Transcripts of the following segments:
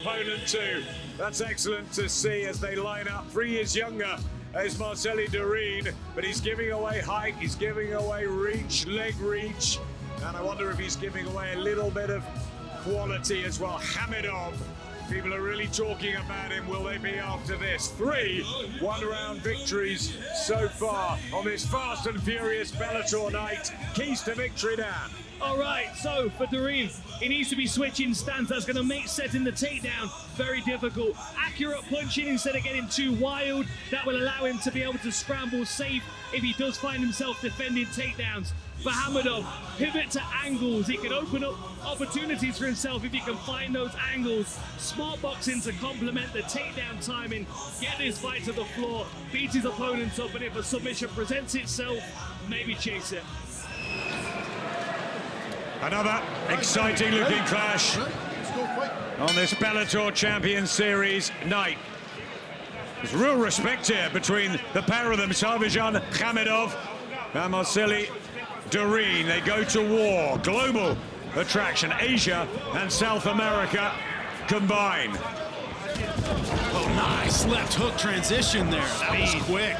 opponent too. That's excellent to see as they line up. 3 years younger is Marcirley Durin, but he's giving away height, he's giving away reach, leg reach, and I wonder if he's giving away a little bit of quality as well. Khamidov, people are really talking about him. Will they be after this? 3 one-round victories so far on this fast and furious Bellator night. Keys to victory, Dan. All right, so for Durin, he needs to be switching stance. That's going to make setting the takedown very difficult. Accurate punching instead of getting too wild. That will allow him to be able to scramble safe if he does find himself defending takedowns. For Khamidov, pivot to angles. He can open up opportunities for himself if he can find those angles. Smart boxing to complement the takedown timing. Get this fight to the floor, beat his opponents up, and if a submission presents itself, maybe chase it. Another exciting looking clash on this Bellator Champions Series night. There's real respect here between the pair of them, Sarvarjon Khamidov and Marcirley Durin. They go to war. Global attraction, Asia and South America combined. Oh, nice left hook transition there. That was quick.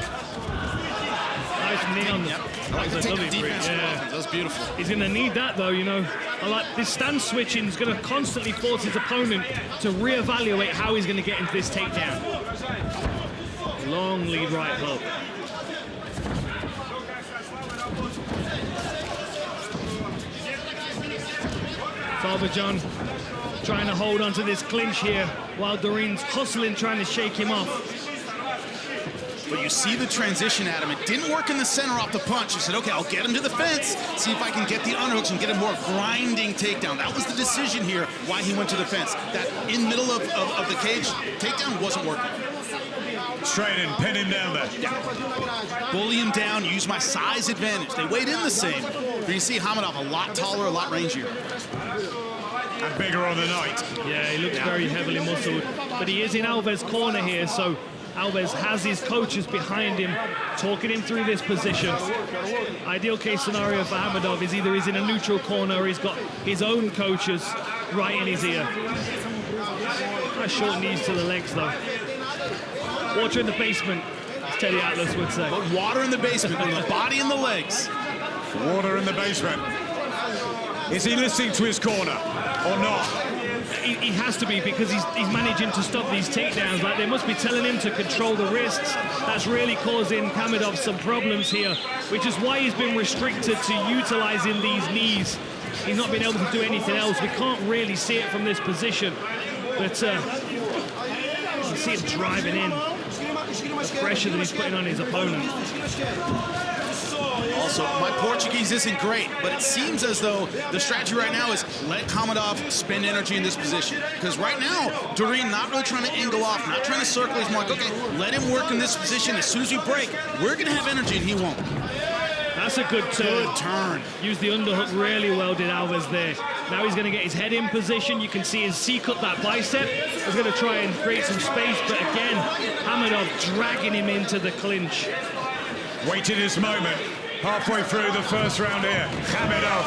Nice knee on the... That was a lovely defense. Yeah. That was beautiful. He's going to need that, though, you know. I like this stance switching is going to constantly force his opponent to reevaluate how he's going to get into this takedown. Long lead right hook. Sarvarjon trying to hold on to this clinch here while Durin's hustling, trying to shake him off. But you see the transition at him. It didn't work in the center off the punch. You said, okay, I'll get him to the fence, see if I can get the underhooks and get a more grinding takedown. That was the decision here, why he went to the fence. That in middle of the cage, takedown wasn't working. Straight in, pin him down there. Yeah. Bully him down, use my size advantage. They weighed in the same. But you see Khamidov a lot taller, a lot rangier. And bigger on the night. Yeah, he looks very heavily muscled. But he is in Alves' corner here, so Alves has his coaches behind him, talking him through this position. Ideal case scenario for Khamidov is either he's in a neutral corner or he's got his own coaches right in his ear. Nice short knees to the legs, though. Water in the basement, as Teddy Atlas would say. But water in the basement, with the body and the legs. Water in the basement. Is he listening to his corner or not? He has to be, because he's managing to stop these takedowns. Like, they must be telling him to control the wrists. That's really causing Khamidov some problems here, which is why he's been restricted to utilizing these knees. He's not been able to do anything else. We can't really see it from this position, but you see him driving in. The pressure that he's putting on his opponent. Also, my Portuguese isn't great, but it seems as though the strategy right now is let Khamidov spend energy in this position. Because right now, Durin not really trying to angle off, not trying to circle. He's more like, okay, let him work in this position. As soon as we break, we're going to have energy, and he won't. That's a good turn. Good turn. Used the underhook really well, did Alves there. Now he's going to get his head in position. You can see his C-cut that bicep. He's going to try and create some space, but again, Khamidov dragging him into the clinch. Waited his moment. Halfway through the first round here. Khamidov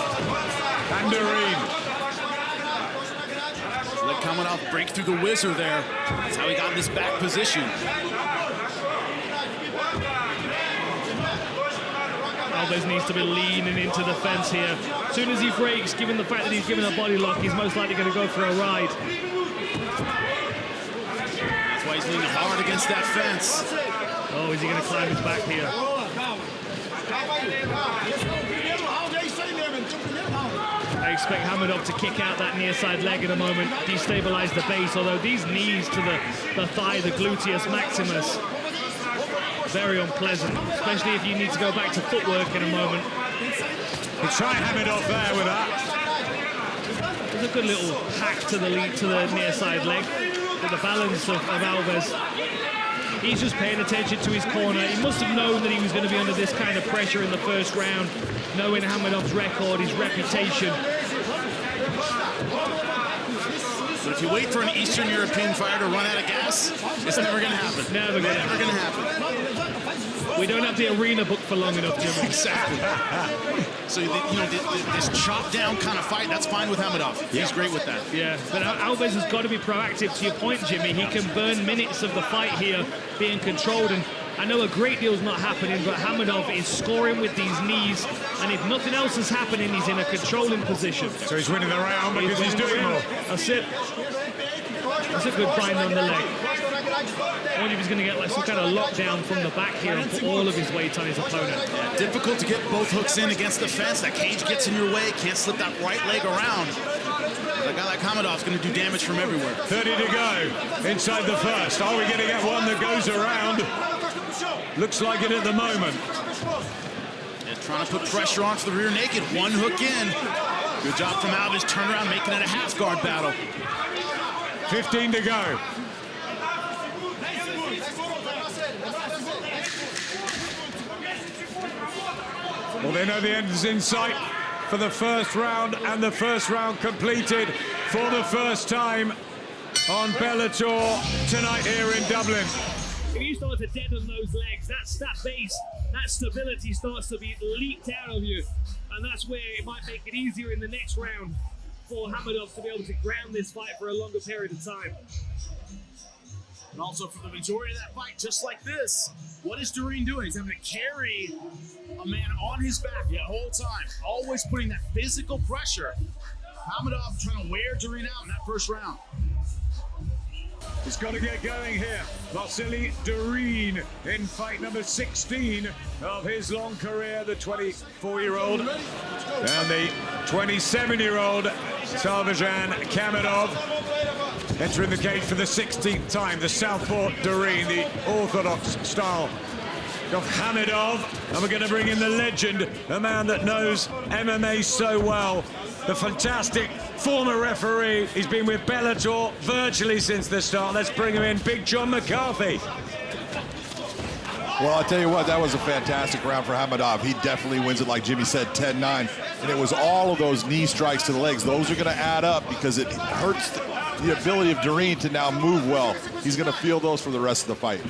and Durin. Let Khamidov break through the whizzer there. That's how he got in this back position. Alves needs to be leaning into the fence here. As soon as he breaks, given the fact that he's given a body lock, he's most likely going to go for a ride. That's why he's leaning hard against that fence. Oh, is he going to climb his back here? I expect Khamidov to kick out that near side leg in a moment, destabilize the base, although these knees to the thigh, the gluteus maximus, very unpleasant, especially if you need to go back to footwork in a moment. He'll try Khamidov there with that. There's a good little hack to the near side leg with the balance of Alves. He's just paying attention to his corner. He must have known that he was going to be under this kind of pressure in the first round, knowing Khamidov's record, his reputation. But if you wait for an Eastern European fighter to run out of gas, it's never going to happen. Never going to happen. We don't have the arena booked for long enough, Jimmy. Exactly. So, this chop-down kind of fight, that's fine with Khamidov. He's great with that. Yeah, but Alves has got to be proactive. To your point, Jimmy, he can burn minutes of the fight here being controlled. And I know a great deal's not happening, but Khamidov is scoring with these knees. And if nothing else is happening, he's in a controlling position. So he's winning the round because he's doing more. That's it. That's a good bind on the leg. I wonder if he's going to get like some kind of lockdown from the back here and put all of his weight on his opponent. Yeah, difficult to get both hooks in against the fence. That cage gets in your way. Can't slip that right leg around. A guy like Khamidov is going to do damage from everywhere. 30 to go inside the first. Are we going to get one that goes around? Looks like it at the moment. And trying to put pressure onto the rear naked. One hook in. Good job from Alves. Turn around, making it a half guard battle. 15 to go. Well, they know the end is in sight for the first round, and the first round completed for the first time on Bellator tonight here in Dublin. If you start to deaden those legs, that base, that stability starts to be leaked out of you. And that's where it might make it easier in the next round for Khamidov to be able to ground this fight for a longer period of time. And also for the majority of that fight, just like this, what is Durin doing? He's having to carry a man on his back the whole time, always putting that physical pressure. Khamidov trying to wear Durin out in that first round. He's got to get going here. Marcirley Durin in fight number 16 of his long career, the 24-year-old and the 27-year-old Sarvarjon Khamidov entering the cage for the 16th time. The southpaw Durin, the orthodox style of Khamidov. And we're going to bring in the legend, a man that knows MMA so well, the fantastic former referee. He's been with Bellator virtually since the start. Let's bring him in, Big John McCarthy. Well, I'll tell you what, that was a fantastic round for Khamidov. He definitely wins it, like Jimmy said, 10-9. And it was all of those knee strikes to the legs. Those are going to add up because it hurts the ability of Durin to now move well. He's going to feel those for the rest of the fight.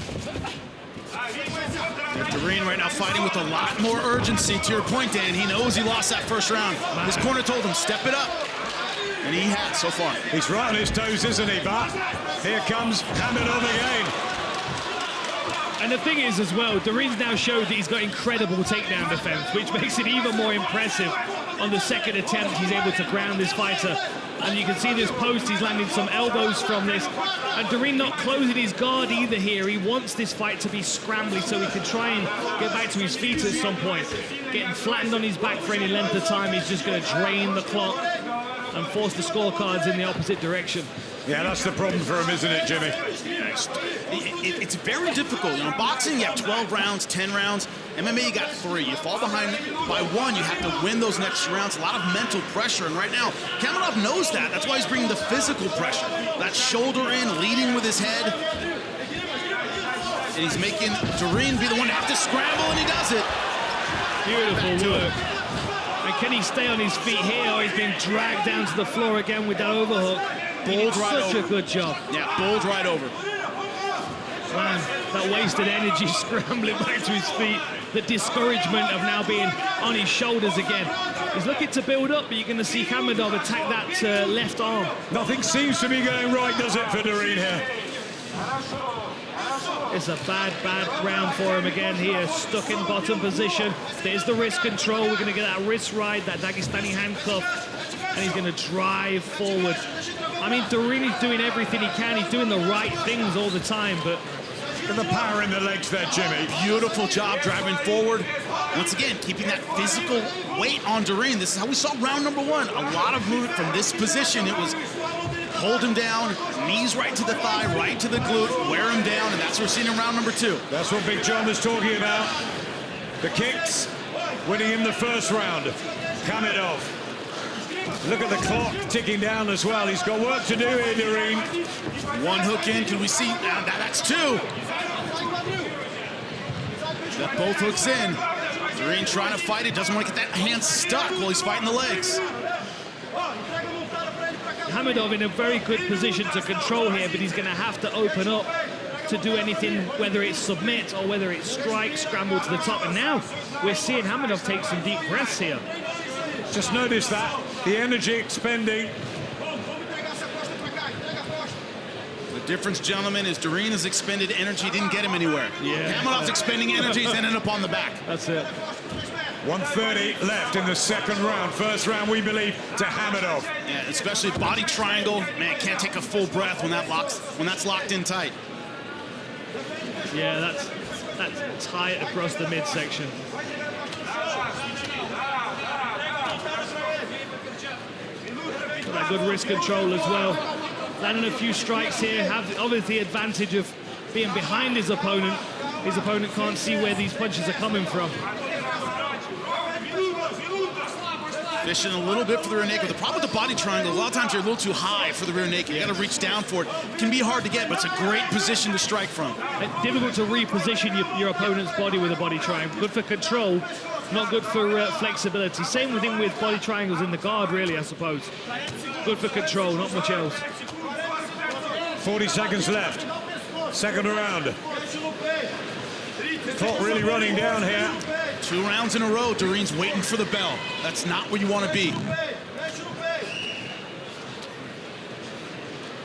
Durin right now fighting with a lot more urgency. To your point, Dan, he knows he lost that first round. His corner told him, step it up. And he has so far. He's right on his toes, isn't he? But here comes Khamidov again. And the thing is as well, Durin's now showed that he's got incredible takedown defense, which makes it even more impressive. On the second attempt, he's able to ground this fighter. And you can see this post, he's landing some elbows from this. And Durin not closing his guard either here. He wants this fight to be scrambly so he can try and get back to his feet at some point. Getting flattened on his back for any length of time, he's just going to drain the clock and force the scorecards in the opposite direction. Yeah, that's the problem for him, isn't it, Jimmy? It's very difficult. You know, boxing, you have 12 rounds, 10 rounds. MMA, you got 3. You fall behind by 1, you have to win those next rounds. A lot of mental pressure, and right now, Khamidov knows that. That's why he's bringing the physical pressure. That shoulder in, leading with his head. And he's making Durin be the one to have to scramble, and he does it. Beautiful work. And can he stay on his feet here, or he's been dragged down to the floor again with that overhook? Bowled right over. Such a good job. Yeah, bowled right over. Man, that wasted energy scrambling back to his feet. The discouragement of now being on his shoulders again. He's looking to build up, but you're going to see Khamidov attack that left arm. Nothing seems to be going right, does it, for Durin here? It's a bad round for him again here. Stuck in bottom position. There's the wrist control. We're going to get that wrist ride, that Dagestani handcuff. And he's going to drive forward. I mean, Durin is doing everything he can. He's doing the right things all the time, but... And the power in the legs there, Jimmy. Beautiful job driving forward. Once again, keeping that physical weight on Durin. This is how we saw round number 1. A lot of movement from this position. It was hold him down, knees right to the thigh, right to the glute, wear him down, and that's what we're seeing in round number 2. That's what Big John was talking about. The kicks, winning him the first round. Khamidov. Look at the clock ticking down as well. He's got work to do here, Durin. One hook in. Can we see? That's 2. Got both hooks in. Durin trying to fight it. Doesn't want to get that hand stuck while he's fighting the legs. Khamidov in a very good position to control here, but he's going to have to open up to do anything, whether it's submit or whether it's strike, scramble to the top. And now we're seeing Khamidov take some deep breaths here. Just notice that, the energy expending. The difference, gentlemen, is Durin has expended energy, didn't get him anywhere. Yeah. Khamidov's expending energy, he's ended up on the back. That's it. 1:30 left in the second round. First round, we believe, to Khamidov. Yeah, especially body triangle. Man, can't take a full breath when that's locked in tight. Yeah, that's tight across the midsection. That good wrist control as well. Landing a few strikes here, have obviously the advantage of being behind his opponent. His opponent can't see where these punches are coming from. Fishing a little bit for the rear naked. The problem with the body triangle, a lot of times you're a little too high for the rear naked. You got to reach down for it. It can be hard to get, but it's a great position to strike from. It's difficult to reposition your opponent's body with a body triangle. Good for control, not good for flexibility. Same thing with body triangles in the guard, really, I suppose. Good for control, not much else. 40 seconds left. Second round. Clock really running down here. 2 rounds in a row, Durin's waiting for the bell. That's not where you want to be.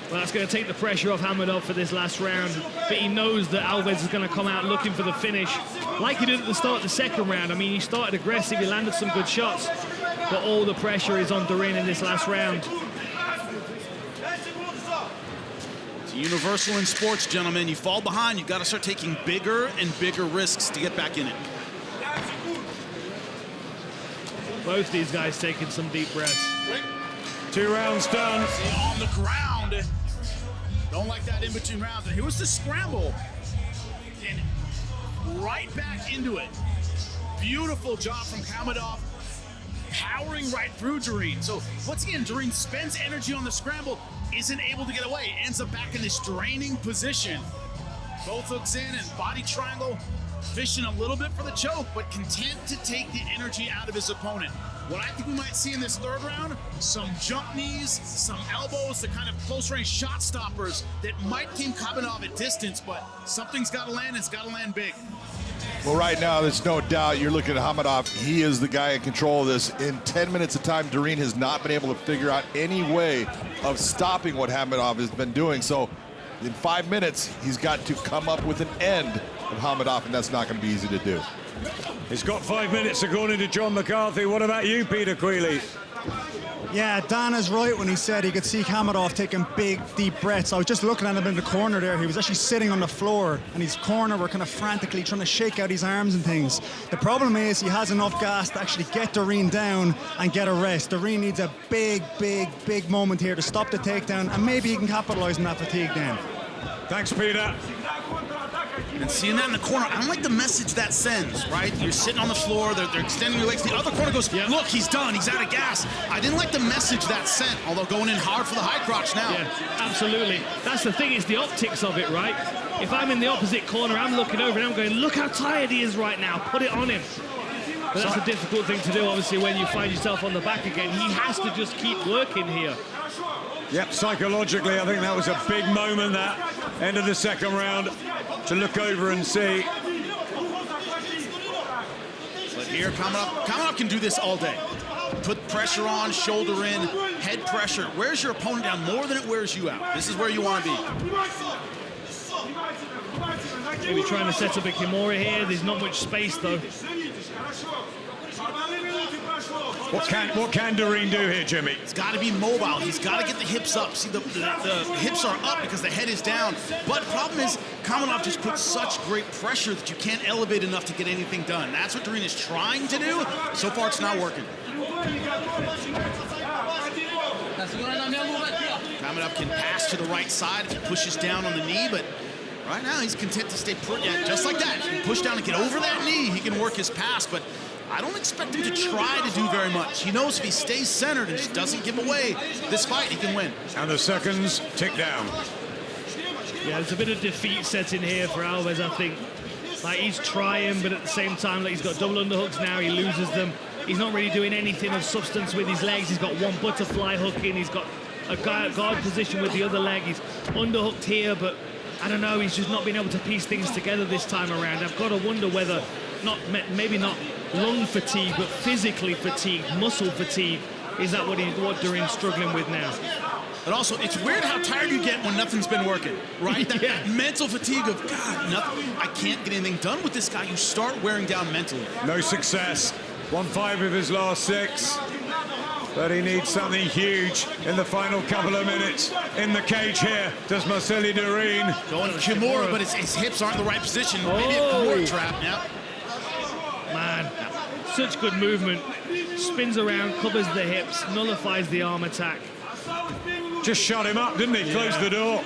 Well, that's going to take the pressure off Khamidov for this last round. But he knows that Alves is going to come out looking for the finish, like he did at the start of the second round. I mean, he started aggressive, he landed some good shots, but all the pressure is on Durin in this last round. It's universal in sports, gentlemen. You fall behind, you've got to start taking bigger and bigger risks to get back in it. Both these guys taking some deep breaths. 2 rounds done. On the ground. Don't like that in between rounds. And here was the scramble. And right back into it. Beautiful job from Khamidov. Powering right through Durin. So once again, Durin spends energy on the scramble, isn't able to get away. Ends up back in this draining position. Both hooks in and body triangle. Fishing a little bit for the choke, but content to take the energy out of his opponent. What I think we might see in this third round, some jump knees, some elbows, the kind of close-range shot stoppers that might keep Khamidov at distance, but something's got to land, it's got to land big. Well, right now, there's no doubt you're looking at Khamidov. He is the guy in control of this. In 10 minutes of time, Durin has not been able to figure out any way of stopping what Khamidov has been doing. So in 5 minutes, he's got to come up with an end of Khamidov, and that's not going to be easy to do. He's got 5 minutes according to John McCarthy. What about you, Peter Queally? Yeah, Dan is right when he said he could see Khamidov taking big, deep breaths. I was just looking at him in the corner there. He was actually sitting on the floor, and his corner were kind of frantically trying to shake out his arms and things. The problem is he has enough gas to actually get Durin down and get a rest. Durin needs a big, big, big moment here to stop the takedown, and maybe he can capitalize on that fatigue then. Thanks, Peter. And seeing that in the corner, I don't like the message that sends, right? You're sitting on the floor, they're extending your legs. The other corner goes, look, he's done, he's out of gas. I didn't like the message that sent, although going in hard for the high crotch now. Yeah, absolutely. That's the thing, it's the optics of it, right? If I'm in the opposite corner, I'm looking over and I'm going, look how tired he is right now, put it on him. But that's a difficult thing to do, obviously, when you find yourself on the back again. He has to just keep working here. Yep, psychologically, I think that was a big moment, that end of the second round, to look over and see. But here, Khamidov can do this all day. Put pressure on, shoulder in, head pressure. Wears your opponent down more than it wears you out. This is where you want to be. Maybe trying to set up a Kimura here. There's not much space, though. What can Durin do here, Jimmy? He's got to be mobile. He's got to get the hips up. See, the hips are up because the head is down. But the problem is, Khamidov just puts such great pressure that you can't elevate enough to get anything done. That's what Durin is trying to do. So far, it's not working. Khamidov can pass to the right side if he pushes down on the knee, but right now he's content to stay put. Yeah, just like that. He can push down and get over that knee. He can work his pass, but I don't expect him to try to do very much. He knows if he stays centered and just doesn't give away this fight, he can win. And the seconds tick down. Yeah, there's a bit of defeat setting here for Alves, I think. Like, he's trying, but at the same time, like, he's got double underhooks now, he loses them. He's not really doing anything of substance with his legs. He's got one butterfly hook in, he's got a guard position with the other leg. He's underhooked here, but I don't know, he's just not been able to piece things together this time around. I've got to wonder whether, maybe not lung fatigue, but physically fatigued, muscle fatigue. Is that what Durin's struggling with now? But also, it's weird how tired you get when nothing's been working, right? That mental fatigue of, God, nothing, I can't get anything done with this guy. You start wearing down mentally. No success. Won 5 of his last 6. But he needs something huge in the final couple of minutes. In the cage here, does Marcirley Durin. Going to Kimura, but his hips aren't in the right position. Maybe a Kimura trap now. Man, such good movement. Spins around, covers the hips, nullifies the arm attack. Just shut him up, didn't he? Closed the door.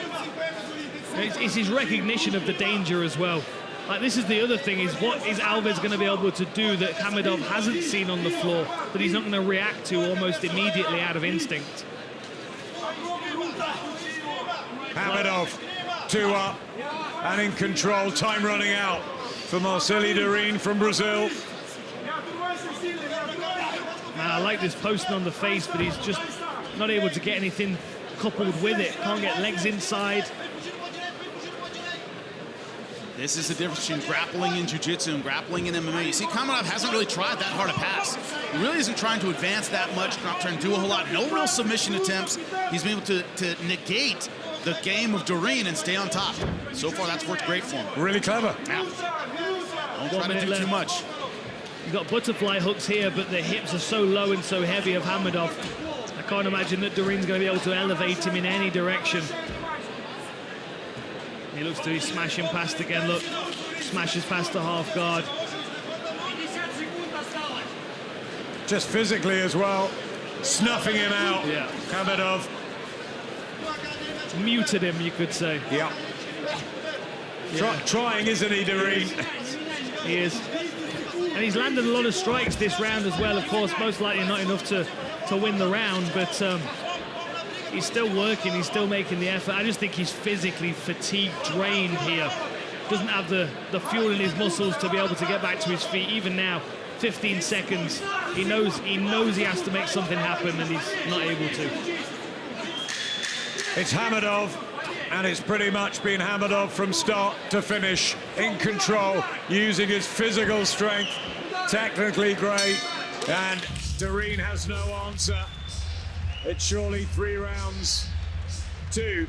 It's his recognition of the danger as well. Like, this is the other thing, is what is Alves going to be able to do that Khamidov hasn't seen on the floor, that he's not going to react to almost immediately out of instinct. Khamidov, 2 up and in control. Time running out for Marcirley Durin from Brazil. Man, I like this posting on the face, but he's just not able to get anything coupled with it. Can't get legs inside. This is the difference between grappling in Jiu-Jitsu and grappling in MMA. You see, Khamidov hasn't really tried that hard a pass. He really isn't trying to advance that much, not trying to do a whole lot. No real submission attempts. He's been able to negate the game of Durin and stay on top. So far, that's worked great for him. Really clever. Now, don't try to do too much. You've got butterfly hooks here, but the hips are so low and so heavy of Khamidov. I can't imagine that Durin's going to be able to elevate him in any direction. He looks to be smashing past again, look. Smashes past the half guard. Just physically as well. Snuffing him out. Yeah. Khamidov. Muted him, you could say. Yeah. Trying, isn't he, Durin? He is. And he's landed a lot of strikes this round as well, of course. Most likely not enough to win the round, but he's still working, he's still making the effort. I just think he's physically fatigued, drained here. Doesn't have the fuel in his muscles to be able to get back to his feet. Even now, 15 seconds, he knows he has to make something happen, and he's not able to. It's Khamidov, and it's pretty much been Khamidov from start to finish, in control, using his physical strength, technically great, and Durin has no answer. It's surely 3 rounds to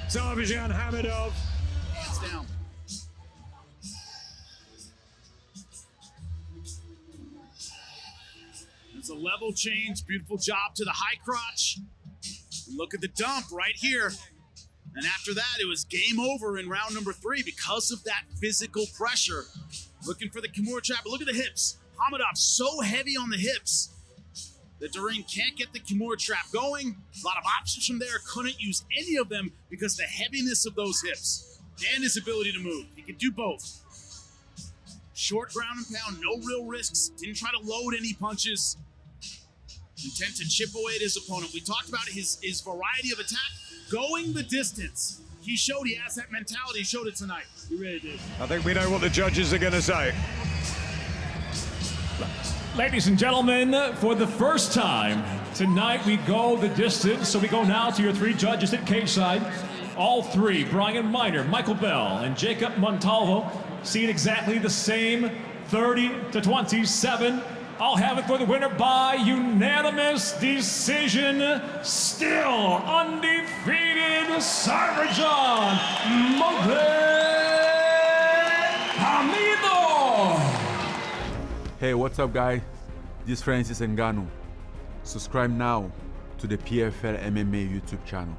Sarvarjon Khamidov. Hands down. It's a level change. Beautiful job to the high crotch. And look at the dump right here. And after that, it was game over in round number 3 because of that physical pressure. Looking for the Kimura trap, but look at the hips. Khamidov so heavy on the hips that Durin can't get the Kimura trap going. A lot of options from there, couldn't use any of them because of the heaviness of those hips and his ability to move. He can do both. Short ground and pound, no real risks. Didn't try to load any punches. Intent to chip away at his opponent. We talked about his variety of attack, going the distance. He showed he has that mentality. He showed it tonight. He really did. I think we know what the judges are going to say. Ladies and gentlemen, for the first time tonight, we go the distance. So we go now to your 3 judges at cage side. All 3, Brian Miner, Michael Bell, and Jacob Montalvo, see exactly the same, 30-27. I'll have it for the winner by unanimous decision. Still undefeated, Sarvarjon Khamidov. Hey, what's up, guys? This is Francis Ngannou. Subscribe now to the PFL MMA YouTube channel.